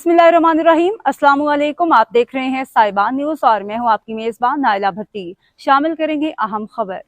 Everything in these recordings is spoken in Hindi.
बिस्मिल्लाहिर्रहमानिर्रहीम। अस्सलाम वालेकुम। आप देख रहे हैं साहिबान न्यूज़ और मैं हूं आपकी मेज़बान नाइला भट्टी। शामिल करेंगे अहम खबर।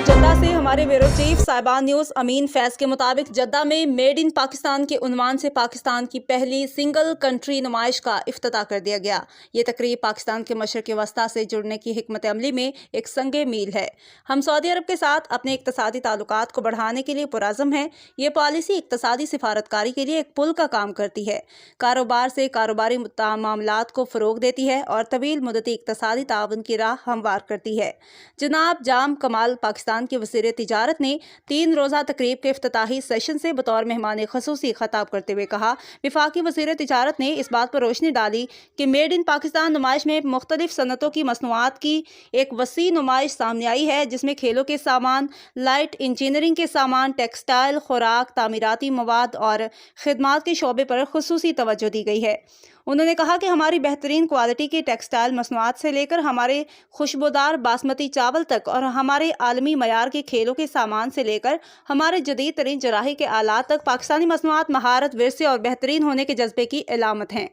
जद्दा से हमारे ब्यूरो चीफ साहिबान न्यूज़ अमीन फैज के मुताबिक जद्दा में मेड इन पाकिस्तान के उन्वान से पाकिस्तान की पहली सिंगल कंट्री नुमाइश का इफ्तिताह कर दिया गया। ये तकरीब पाकिस्तान के मशरक़ वस्ता से जुड़ने की हिकमत अमली में एक संगे मील है। हम सऊदी अरब के साथ अपने इक़्तिसादी ताल्लुकात को बढ़ाने के लिए पुरअज़्म हैं। ये पॉलिसी इक़्तिसादी सिफारतकारी के लिए एक पुल का काम करती है, कारोबार से कारोबारी मामलात को फ़रोग देती है और तवील मुद्दती इक़्तिसादी ताउन की राह हमवार करती है। जनाब जाम कमाल पाकिस्तान के वज़ीर तिजारत ने 3 रोज़ा तकरीब के इफ्तिताही सेशन से बतौर मेहमान ख़ुसूसी खिताब करते हुए कहा, वफाकी वज़ीर तिजारत ने इस बात पर रोशनी डाली कि मेड इन पाकिस्तान नुमाइश में मुख्तलिफ सनतों की मसनूआत की एक वसी नुमाइश सामने आई है, जिसमें खेलों के सामान, लाइट इंजीनियरिंग के सामान, टेक्सटाइल, खुराक, तामीराती मवाद और खिदमात के शोबे पर ख़ुसूसी तवज्जो दी गई है। उन्होंने कहा कि हमारी बेहतरीन क्वालिटी के टेक्सटाइल मसनूआत से लेकर हमारे खुशबूदार बासमती चावल तक और हमारे आलमी मयार के खेलों के सामान से लेकर हमारे जदीद तरीन जराही के आलात तक पाकिस्तानी मसनूआत महारत, विरसे और बेहतरीन होने के जज्बे की अलामत हैं।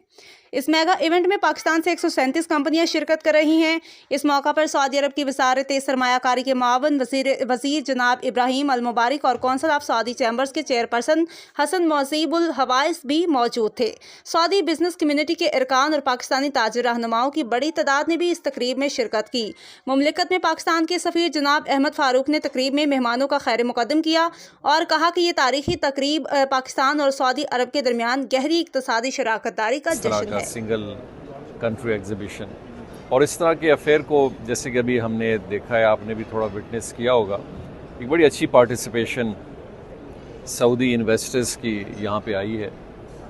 इस मेगा इवेंट में पाकिस्तान से 137 कंपनियां शिरकत कर रही हैं। इस मौका पर सऊदी अरब की वजारत सरमायाकारी के मावन वज़ीर जनाब इब्राहिम अल मुबारक और कौंसल ऑफ सऊदी चैम्बर्स के चेयरपर्सन हसन मोजीबुल हवाइस भी मौजूद थे। सऊदी बिजनेस कम्युनिटी के अरकान और पाकिस्तानी ताजिर रहनुमाओं की बड़ी तादाद ने भी इस तकरीब में शिरकत की। मुमलिकत में पाकिस्तान के सफ़ीर जनाब अहमद फारूक ने तकरीब में मेहमानों का खैर मुकदम किया और कहा कि ये तारीखी तकरीब पाकिस्तान और सऊदी अरब के दरमियान गहरी इक़्तिसादी शराकतदारी का जश्न है। सिंगल कंट्री एग्जीबिशन और इस तरह के अफेयर को जैसे कि अभी हमने देखा है, आपने भी थोड़ा विटनेस किया होगा, एक बड़ी अच्छी पार्टिसिपेशन सऊदी इन्वेस्टर्स की यहाँ पे आई है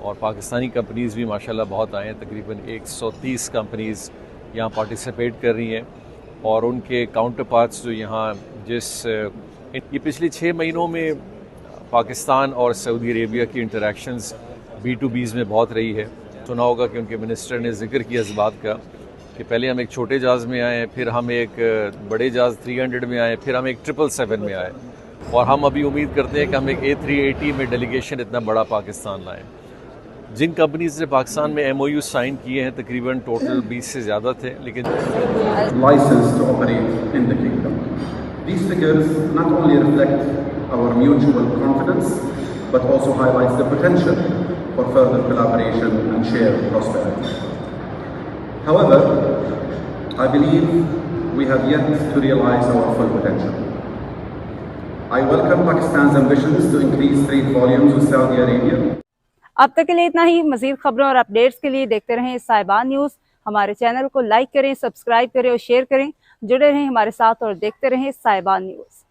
और पाकिस्तानी कंपनीज़ भी माशाल्लाह बहुत आए हैं। तकरीबन 130 कंपनीज़ यहाँ पार्टिसिपेट कर रही हैं और उनके काउंटर पार्ट्स जो यहाँ ये पिछले 6 महीनों में पाकिस्तान और सऊदी अरेबिया की इंटरेक्शंस B2Bs में बहुत रही है। सुना होगा कि उनके मिनिस्टर ने जिक्र किया इस बात का कि पहले हम एक छोटे जहाज़ में आए, फिर हम एक बड़े जहाज़ 300 में आए, फिर हम एक 777 में आए और हम अभी उम्मीद करते हैं कि हम एक A380 में डेलीगेशन इतना बड़ा पाकिस्तान लाएं। जिन कंपनीज ने पाकिस्तान में MOU साइन किए हैं तकरीबन टोटल 20 से ज़्यादा थे, लेकिन license to operate in the kingdom. These figures not only reflect our mutual confidence but also highlights the potential for further collaboration and shared prosperity. However, I believe we have yet to realize our full potential. I welcome Pakistan's ambitions to increase trade volumes with Saudi Arabia. अब तक के लिए इतना ही। मज़ीद खबरों और अपडेट्स के लिए देखते रहें साहिबान न्यूज़। हमारे चैनल को लाइक करें, सब्सक्राइब करें और शेयर करें। जुड़े रहें हमारे साथ और देखते रहें साहिबान न्यूज़।